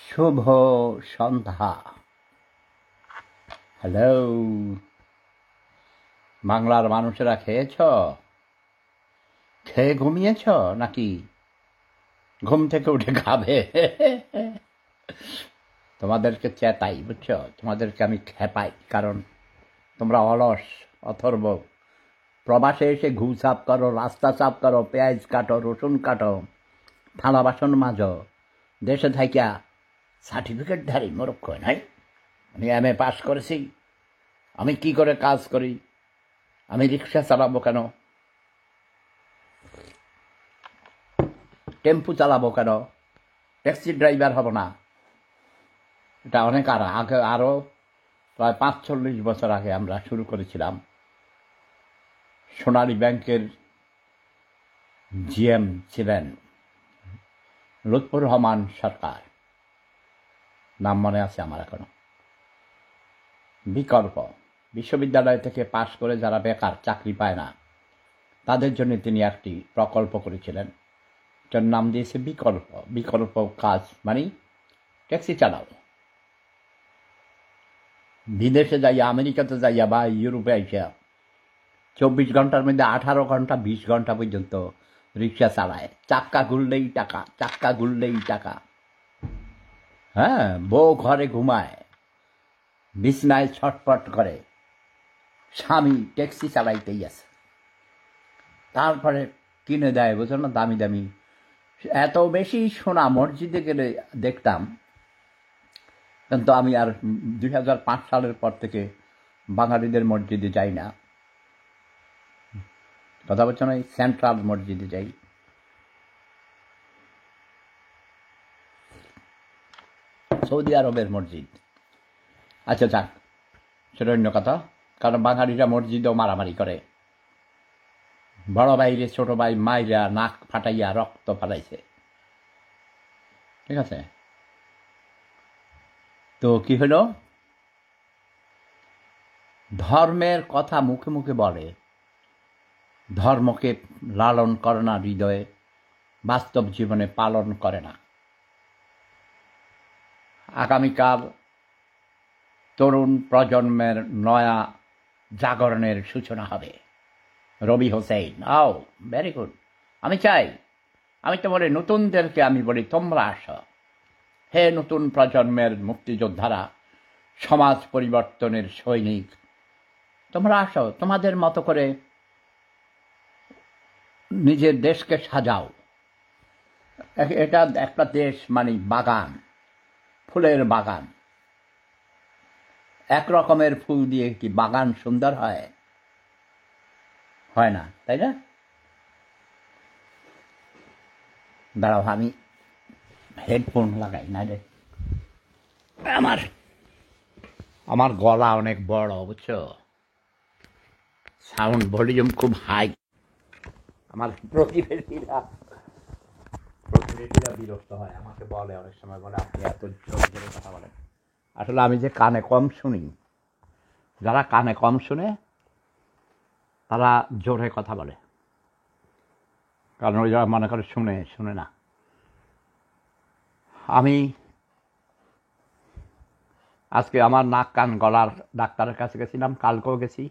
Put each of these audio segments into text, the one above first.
শুভ সন্ধ্যা। Hello বাংলার মানুষেরা, খেয়েছ? খেয়ে ঘুমিয়েছ নাকি ঘুম থেকে উঠে খাবে? তোমাদেরকে চেতাই, বুঝছো? তোমাদেরকে আমি খেপাই, কারণ তোমরা অলস, অথর্ব। প্রবাসে এসে ঘু সাফ করো, রাস্তা সাফ করো, পেঁয়াজ কাটো, রসুন কাটো, থালা বাসন মাজো। দেশে থাইকা সার্টিফিকেটধারী মূর্খ নাই। আমি এম এ পাস করেছি, আমি কি করে কাজ করি, আমি রিক্সা চালাবো কেন, টেম্পু চালাবো কেন, ট্যাক্সি ড্রাইভার হব না? এটা অনেক আগে, আরও প্রায় ৪৫ বছর আগে আমরা শুরু করেছিলাম। সোনালী ব্যাংকের জিএম ছিলেন লুৎফর রহমান সরকার, নাম মনে আছে আমার এখনো। বিকল্প বিশ্ববিদ্যালয় থেকে পাশ করে যারা বেকার, চাকরি পায় না, তাদের জন্য তিনি একটি প্রকল্প করেছিলেন, যার নাম দিয়েছে বিকল্প। বিকল্প কাজ মানে ট্যাক্সি চালাও। বিদেশে যাইয়া, আমেরিকাতে যাইয়া বা ইউরোপে আইসা ২৪ ঘন্টার মধ্যে ১৮ ঘন্টা ২০ ঘন্টা পর্যন্ত রিক্সা চালায়। চাক্কা ঘুরলেই টাকা, চাক্কা ঘুরলেই টাকা। হ্যাঁ, বউ ঘরে ঘুমায়, বিছনায় ছটফট করে, স্বামী ট্যাক্সি চালাইতেই আছে। তারপরে কিনে দেয়, বুঝো না, দামি দামি। এত বেশি সোনা মসজিদে গেলে দেখতাম। কিন্তু আমি আর ২০০৫ সালের পর থেকে বাঙালিদের মসজিদে যাই না। কথা বলছো না? সেন্ট্রাল মসজিদে যাই। সৌদি আরবের মসজিদ। আচ্ছা যাক, সেটা অন্য কথা। কারণ বাঙালিরা মসজিদেও মারামারি করে। বড় ভাইরে ছোট ভাই মাইরা নাক ফাটাইয়া রক্ত ফাটাইছে। ঠিক আছে? তো কি হলো? ধর্মের কথা মুখে মুখে বলে, ধর্মকে লালন করে না হৃদয়ে, বাস্তব জীবনে পালন করে না। আগামীকাল তরুণ প্রজন্মের নয়া জাগরণের সূচনা হবে। রবি হোসেন, আও ভেরি গুড। আমি চাই, আমি তো বলি নতুনদেরকে, আমি বলি তোমরা আসো। হে নতুন প্রজন্মের মুক্তিযোদ্ধারা, সমাজ পরিবর্তনের সৈনিক, তোমরা আসো, তোমাদের মতো করে নিজের দেশকে সাজাও। এটা একটা দেশ মানে বাগান, ফুলের বাগান। এক রকমের ফুল দিয়ে কি বাগান সুন্দর হয়? হয় না, তাই না? দাঁড়াও, আমি হেডফোন লাগাই না রে। আমার আমার গলা অনেক বড়, বুঝছো? সাউন্ড ভলিউম খুব হাই। আমার প্রতিবেশীরা বিরক্ত হয়, আমাকে বলে অনেক সময়, বলে আপনি এত জোর জোরে কথা বলেন। আসলে আমি যে কানে কম শুনি, যারা কানে কম শুনে তারা জোরে কথা বলে, কারণ ওই যারা মনে করে শুনে শুনে না। আমি আজকে আমার নাক কান গলার ডাক্তারের কাছে গেছিলাম, কালকেও গেছি।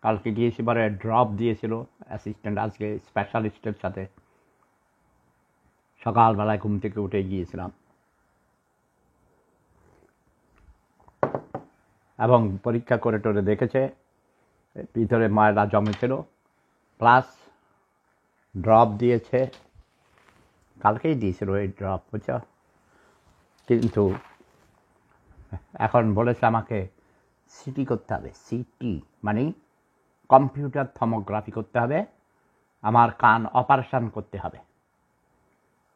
কালকে গিয়েছি, পরে ড্রপ দিয়েছিল অ্যাসিস্ট্যান্ট, আজকে স্পেশালিস্টের সাথে সকালবেলায় ঘুম থেকে উঠে গিয়েছিলাম। এবং পরীক্ষা করে টোরে দেখেছে ভিতরে ময়লা জমেছিল, প্লাস ড্রপ দিয়েছে। কালকেই দিয়েছিল এই ড্রপ, বুঝছো? কিন্তু এখন বলেছে আমাকে সিটি করতে হবে। সিটি মানে কম্পিউটার থর্মোগ্রাফি করতে হবে, আমার কান অপারেশন করতে হবে।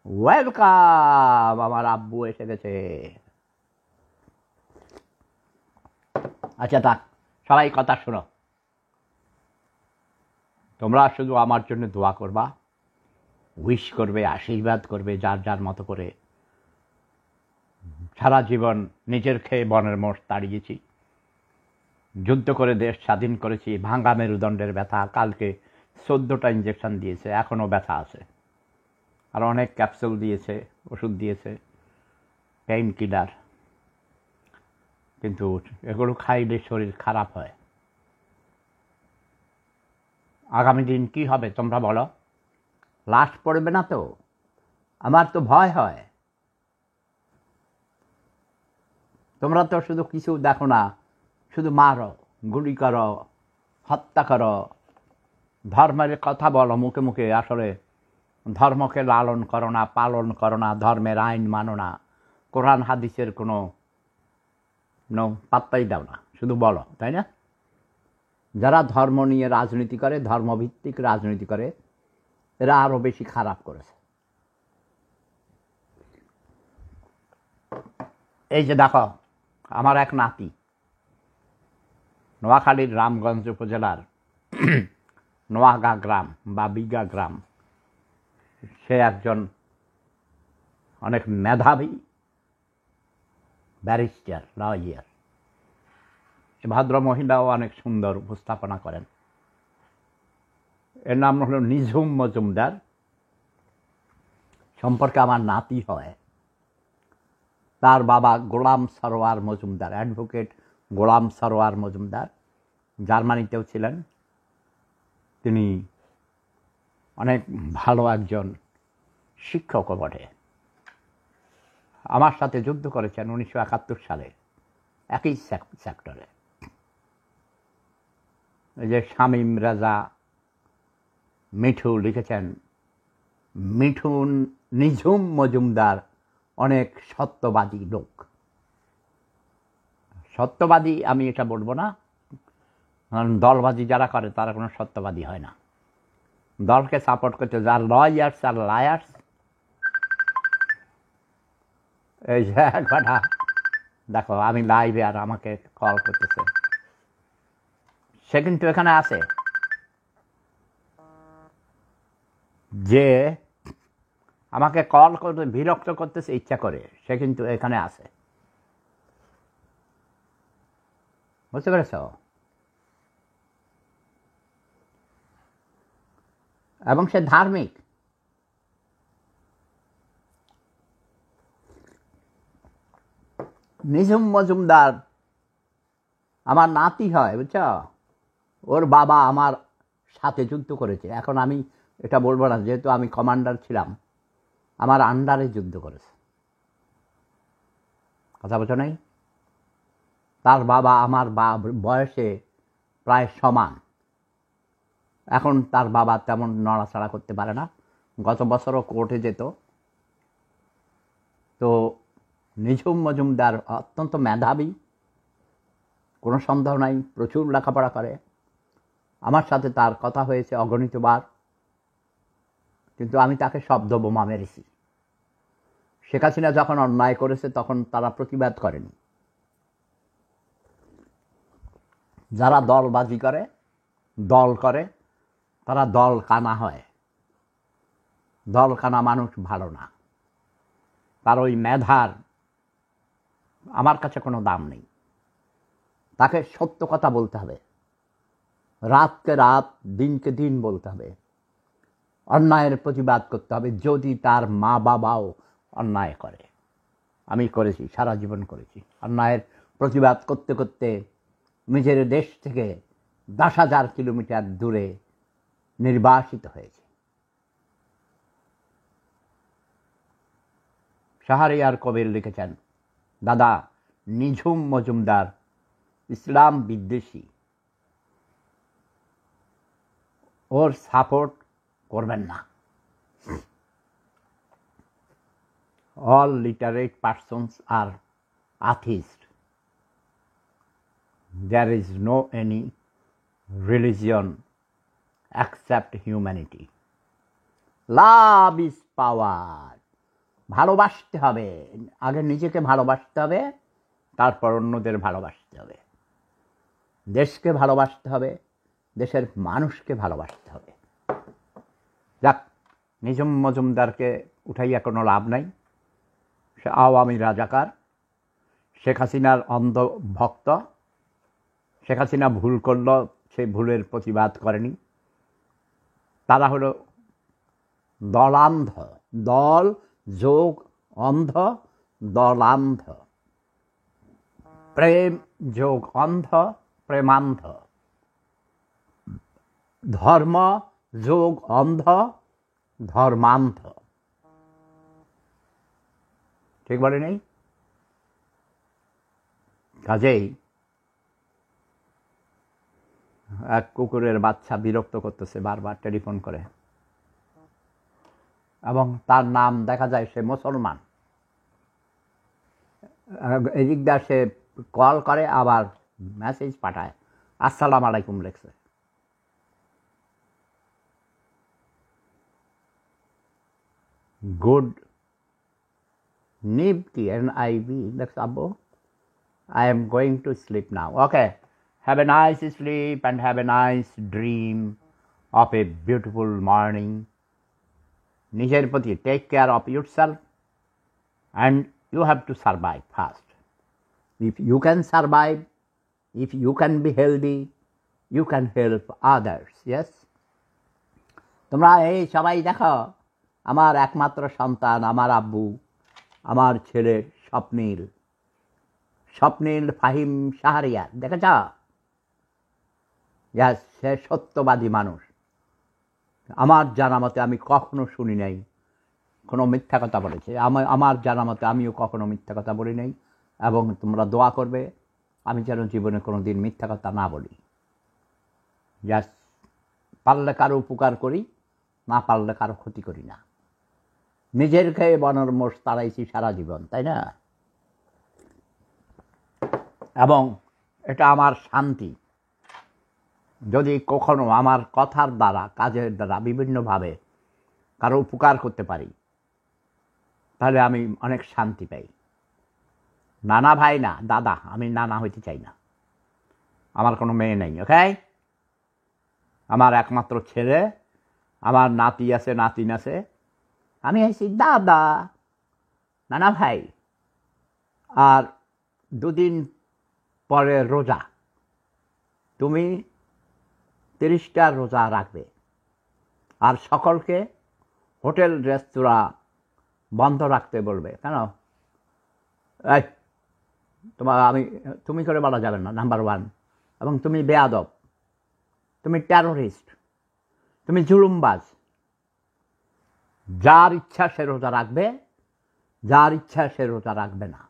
ওয়েলকাম, আমার আব্বু এসে গেছে। আচ্ছা থাক, সবাই কথা শোনো। তোমরা শুধু আমার জন্য দোয়া করবা, উইশ করবে, আশীর্বাদ করবে, যার যার মতো করে। সারা জীবন নিজের খেয়ে বনের মোষ তাড়িয়েছি, যুদ্ধ করে দেশ স্বাধীন করেছি। ভাঙ্গা মেরুদণ্ডের ব্যথা, কালকে 14টা ইঞ্জেকশন দিয়েছে, এখনও ব্যথা আছে। আর অনেক ক্যাপসুল দিয়েছে, ওষুধ দিয়েছে, পেইন কিলার, কিন্তু এগুলো খাইলে শরীর খারাপ হয়। আগামী দিন কি হবে তোমরা বলো? লাশ পড়বে না তো? আমার তো ভয় হয়। তোমরা তো শুধু কিছু দেখো না, শুধু মারো, গুলি করো, হত্যা করো, ধর্মের কথা বলো মুখে মুখে, আসলে ধর্মকে লালন করো না, পালন করো না, ধর্মের আইন মানো না, কোরআন হাদিসের কোনো পাত্তাই দাও না, শুধু বলো, তাই না? যারা ধর্ম নিয়ে রাজনীতি করে, ধর্মভিত্তিক রাজনীতি করে, এরা আরও বেশি খারাপ করেছে। এই যে দেখো, আমার এক নাতি নোয়াখালীর রামগঞ্জ উপজেলার নোয়াগা গ্রাম বা বিগা গ্রাম, সে একজন অনেক মেধাবী ব্যারিস্টার, লয়ার। এ ভদ্র মহিলাও অনেক সুন্দর উপস্থাপনা করেন। এর নাম হলো নিঝুম মজুমদার। সম্পর্কে আমার নাতি হয়। তার বাবা গোলাম সরোয়ার মজুমদার, অ্যাডভোকেট গোলাম সরোয়ার মজুমদার, জার্মানিতেও ছিলেন। তিনি অনেক ভালো একজন শিক্ষকও বটে। আমার সাথে যুদ্ধ করেছেন 1971 সালে একই সেক্টরে। এই যে শামীম রাজা মিঠু লিখেছেন, মিঠুন নিঝুম মজুমদার অনেক সত্যবাদী লোক। সত্যবাদী আমি এটা বলবো না, কারণ দলবাজি যারা করে তারা কোনো সত্যবাদী হয় না। দলকে সাপোর্ট করতে যারা লয়ার্স আর লায়ার্স, এই যে কথা দেখো, আমি লাইভে আর আমাকে কল করতেছে, সে কিন্তু এখানে আছে, যে আমাকে কল করতে বিরক্ত করতেছে ইচ্ছা করে, সে কিন্তু এখানে আছে, বুঝতে পেরেছ? এবং সে ধার্মিক। নিঝুম মজুমদার আমার নাতি হয়, বুঝছ? ওর বাবা আমার সাথে যুদ্ধ করেছে। এখন আমি এটা বলবো না, যেহেতু আমি কমান্ডার ছিলাম, আমার আন্ডারে যুদ্ধ করেছে। কথা বলছো নাই? তার বাবা আমার বয়সে প্রায় সমান। এখন তার বাবা তেমন নড়াচড়া করতে পারে না। গত বছরও কোর্টে যেত। তো নিঝুম মজুমদার অত্যন্ত মেধাবী, কোনো সন্দেহ নাই, প্রচুর লেখাপড়া করে। আমার সাথে তার কথা হয়েছে অগণিতবার, কিন্তু আমি তাকে শব্দ বোমা মেরেছি। শেখ হাসিনা যখন অন্যায় করেছে তখন তারা প্রতিবাদ করেনি। যারা দলবাজি করে, দল করে, তারা দল কানা হয়। দল কানা মানুষ ভালো না। তার ওই মেধার আমার কাছে কোনো দাম নেই। তাকে সত্য কথা বলতে হবে, রাতকে রাত, দিনকে দিন বলতে হবে, অন্যায়ের প্রতিবাদ করতে হবে, যদি তার মা বাবাও অন্যায় করে। আমি করেছি, সারা জীবন করেছি। অন্যায়ের প্রতিবাদ করতে করতে নিজের দেশ থেকে 10,000 কিলোমিটার দূরে নির্বাসিত হয়েছে। শাহরিয়ার কবির লিখেছেন, দাদা নিঝুম মজুমদার ইসলাম বিদ্বেষী, ওর সাপোর্ট করবেন না। All literate persons are atheists. There is no any religion except humanity. Love is power. ভালোবাসতে হবে, আগে নিজেকে ভালোবাসতে হবে, তারপর অন্যদের ভালোবাসতে হবে। দেশকে ভালোবাসতে হবে, দেশের মানুষকে ভালোবাসতে হবে। যাক, নিঝুম মজুমদারকে উঠাইয়া কোনো লাভ নাই। সে আওয়ামী রাজাকার, শেখ হাসিনার অন্ধ ভক্ত। শেখ হাসিনা ভুল করল, সেই ভুলের প্রতিবাদ করেনি। তারা হলো দলান্ধ, দল যোগ অন্ধ, দলান্ধ, প্রেম যোগ অন্ধ প্রেমান্ধ, ধর্ম যোগ অন্ধ ধর্মান্ধ। ঠিক বলে নেই? কাজেই এক কুকুরের বাচ্চা বিরক্ত করতেছে বারবার টেলিফোন করে, এবং তার নাম দেখা যায় সে মুসলমান। এদিক দিয়ে সে কল করে আবার মেসেজ পাঠায়, আসসালাম আলাইকুম লেখছে। গুড নিবটি NIB লেখছে, আব্বু I am going to sleep now. Okay. Have a nice sleep and have a nice dream of a beautiful morning. নিজের প্রতি take care of yourself, and you have to survive first. If you can survive, if you can be healthy, you can help others. Yes? তোমরা এই সবাই দেখো, আমার একমাত্র সন্তান আমার আব্বু, আমার ছেলে স্বপ্নীল ফাহিম শাহরিয়ার, দেখেছ? সে সত্যবাদী মানুষ। আমার জানা মতে আমি কখনো শুনি নাই কোনো মিথ্যা কথা বলেছে। আমার জানা মতে আমিও কখনো মিথ্যা কথা বলি নাই, এবং তোমরা দোয়া করবে আমি যেন জীবনে কোনো দিন মিথ্যা কথা না বলি। পারলে কারো উপকার করি, না পারলে কারো ক্ষতি করি না। নিজের খেয়ে বনের মোষ তাড়াইছি সারা জীবন, তাই না? এবং এটা আমার শান্তি। যদি কখনো আমার কথার দ্বারা কাজের দ্বারা বিভিন্নভাবে কারো উপকার করতে পারি, তাহলে আমি অনেক শান্তি পাই। নানা ভাই না, দাদা, আমি নানা হইতে চাই না। আমার কোনো মেয়ে নেই, ওকে? আমার একমাত্র ছেলে, আমার নাতি আছে, নাতিন আছে। আমি আছি দাদা, নানা ভাই। আর দুদিন পরে রোজা, তুমি 30টা রোজা রাখবে, আর সকলকে হোটেল রেস্তোরাঁ বন্ধ রাখতে বলবে। কেন? এই তুমি করে বলা যাবে না, নাম্বার 1। এবং তুমি বেয়াদব, তুমি টেরোরিস্ট, তুমি জুলুমবাজ। যার ইচ্ছা সে রোজা রাখবে, যার ইচ্ছা সে রোজা রাখবে না।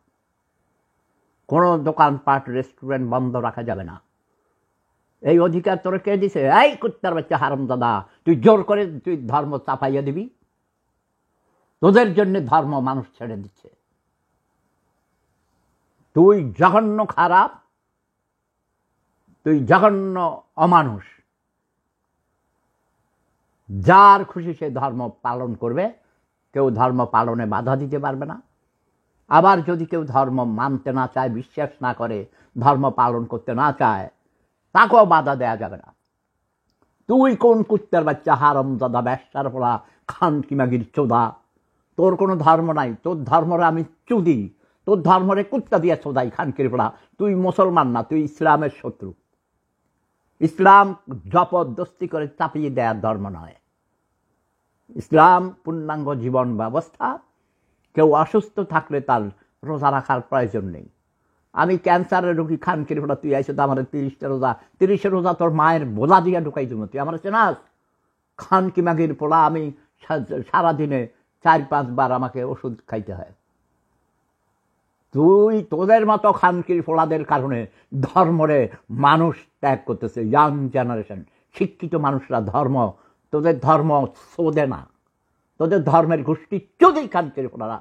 কোনো দোকানপাট রেস্টুরেন্ট বন্ধ রাখা যাবে না। এই অধিকার তোর কে দিছে? এই কুত্তার বাচ্চা হারামজাদা, তুই জোর করে তুই ধর্ম চাপাইয়া দিবি? তোদের জন্য ধর্ম মানুষ ছেড়ে দিচ্ছে। তুই জঘন্য খারাপ, তুই জঘন্য অমানুষ। যার খুশি সে ধর্ম পালন করবে, কেউ ধর্ম পালনে বাধা দিতে পারবে না। আবার যদি কেউ ধর্ম মানতে না চায়, বিশ্বাস না করে, ধর্ম পালন করতে না চায়, তাকেও বাধা দেয়া যাবে না। তুই কোন কুত্তার বাচ্চা হারামজাদা, ব্যবসার পোলা, খান কিমাগির চোদা? তোর কোনো ধর্ম নাই, তোর ধর্মরে আমি চুদি, তোর ধর্মরে কুত্তা দিয়া চোদাই, খানকির পোলা। তুই মুসলমান না, তুই ইসলামের শত্রু। ইসলাম জবরদস্তি করে চাপিয়ে দেওয়ার ধর্ম নয়। ইসলাম পূর্ণাঙ্গ জীবন ব্যবস্থা। কেউ অসুস্থ থাকলে তার রোজা রাখার প্রয়োজন নেই। আমি ক্যান্সারের রোগী, খানকির ফোলা, তুই আইসো তো আমার 30টা রোজা, 30 রোজা তোর মায়ের বোঝা দিয়ে ঢুকাই দেবো। তুই আমার চেনাস? খানকি মাগির পোলা, আমি সারাদিনে 4-5 বার আমাকে ওষুধ খাইতে হয়। তুই তোদের মতো খানকির ফোলাদের কারণে ধর্মরে মানুষ ত্যাগ করতেছে। ইয়াং জেনারেশন, শিক্ষিত মানুষরা তোদের ধর্ম শোধে না। তোদের ধর্মের গোষ্ঠী চুদি, খানকির ফোলারা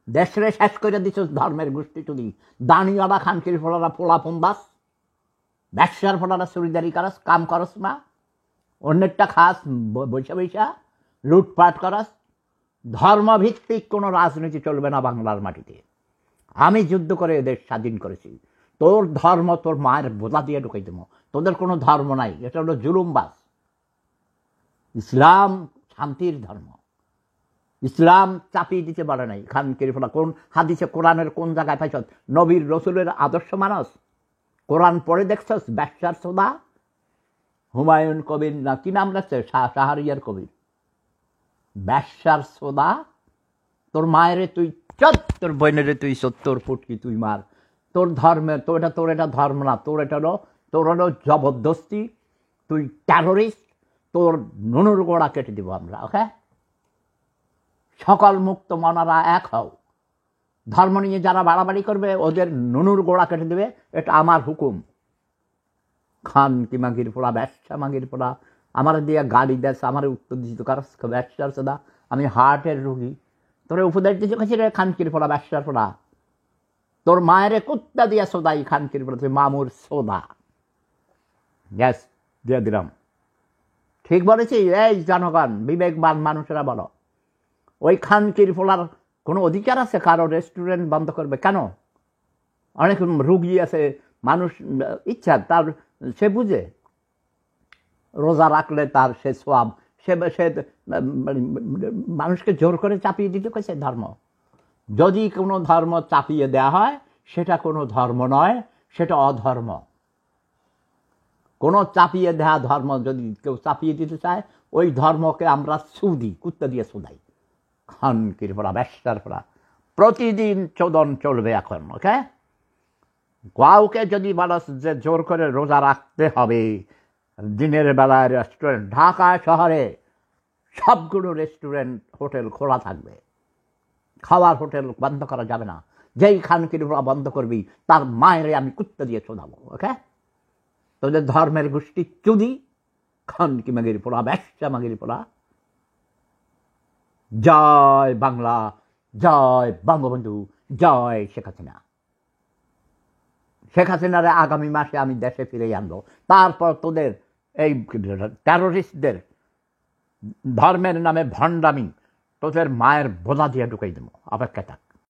দেশরে শেষ করে দিচ্ছ। ধর্মের গোষ্ঠী চুদি, দানিওয়ালা খানকির ফোলারা, পোলা পন্দাস, ব্যবসার ফোলারা, চুরিদারি করস, কাম করস না, অন্যেরটা খাস বৈশা বৈশা, লুটপাট করস। ধর্মভিত্তিক কোনো রাজনীতি চলবে না বাংলার মাটিতে। আমি যুদ্ধ করে এদের স্বাধীন করেছি। তোর ধর্ম তোর মায়ের বোঝা দিয়ে ঢুকাই দেবো। তোদের কোনো ধর্ম নাই, এটা হলো জুলুমবাজ। ইসলাম শান্তির ধর্ম। ইসলাম চাপিয়ে দিতে পারে নাই। খানকির ফোলা কোন হাদিসে, কোরআনের কোন জায়গায় পাইছ নবীর রসুলের আদর্শ মানুষ? কোরআন পড়ে দেখছস? ব্যবসার সোদা, হুমায়ুন কবির না কি নাম রাখছে, শাহরিয়ার কবির। ব্যবসার সোদা তোর মায়েরে তুই তোর বোনেরে তুই 70 ফুটকি তুই মার। তোর ধর্মে তোর এটা ধর্ম না, তোর হলো জবরদস্তি। তুই টেরোরিস্ট। তোর নুনুর গোড়া কেটে দিব আমরা। ওকে, সকল মুক্ত মনারা এক হও। ধর্ম নিয়ে যারা বাড়াবাড়ি করবে ওদের নুনুর গোড়া কেটে দেবে, এটা আমার হুকুম। খান কি মাগির পোড়া, ব্যবসা মাগির পোড়া, আমার দিয়ে গাড়ি দেশ, আমার উত্তর দিচ্ছি তো কারো ব্যবসার সদা, আমি হার্টের রুগী। তোরে উপদেশ দিচ্ছি কাছে রে খানকির পোড়া, ব্যবসার পোড়া। তোর মায়ের কুত্তা দিয়া সোদাই খানকির পোড়া, তুই মামুর সোদা। গ্যাস দিয়ে দিলাম। ঠিক বলেছি? এই জনগণ, বিবেকবান মানুষেরা বলো, ওই খানকির পোলার কোনো অধিকার আছে কারো রেস্টুরেন্ট বন্ধ করবে? কেন? অনেক রুগী আছে, মানুষ ইচ্ছা তার, সে বুঝে রোজা রাখলে তার সে সোয়াব, সে মানুষকে জোর করে চাপিয়ে দিতে কইছে ধর্ম। যদি কোনো ধর্ম চাপিয়ে দেয়া হয় সেটা কোনো ধর্ম নয়, সেটা অধর্ম। কোনো চাপিয়ে দেয়া ধর্ম যদি কেউ চাপিয়ে দিতে চায়, ওই ধর্মকে আমরা সুদি, কুত্তা দিয়ে সুদাই। খানকির পড়া, ব্যবসার পড়া, প্রতিদিন চোদন চলবে এখন। ওকে, কাউকে যদি বলস যে জোর করে রোজা রাখতে হবে, দিনের বেলায় রেস্টুরেন্ট, ঢাকা শহরে সবগুলো রেস্টুরেন্ট হোটেল খোলা থাকবে, খাওয়ার হোটেল বন্ধ করা যাবে না। যেই খানকির পড়া বন্ধ করবি তার মায়েরে আমি কুত্তা দিয়ে চোদাবো। ওকে, তোদের ধর্মের গোষ্ঠী চুদি, খানকি মাগির পোড়া, ব্যবসা মাগির পোড়া। জয় বাংলা, জয় বঙ্গবন্ধু, জয় শেখ হাসিনা। শেখ হাসিনারে আগামী মাসে আমি দেশে ফিরে আনবো। তারপর তোদের এই টেরোরিস্টদের ধর্মের নামে ভণ্ডামি তোদের মায়ের বোঝা দিয়ে ঢুকাই দেবো। অপেক্ষা থাক।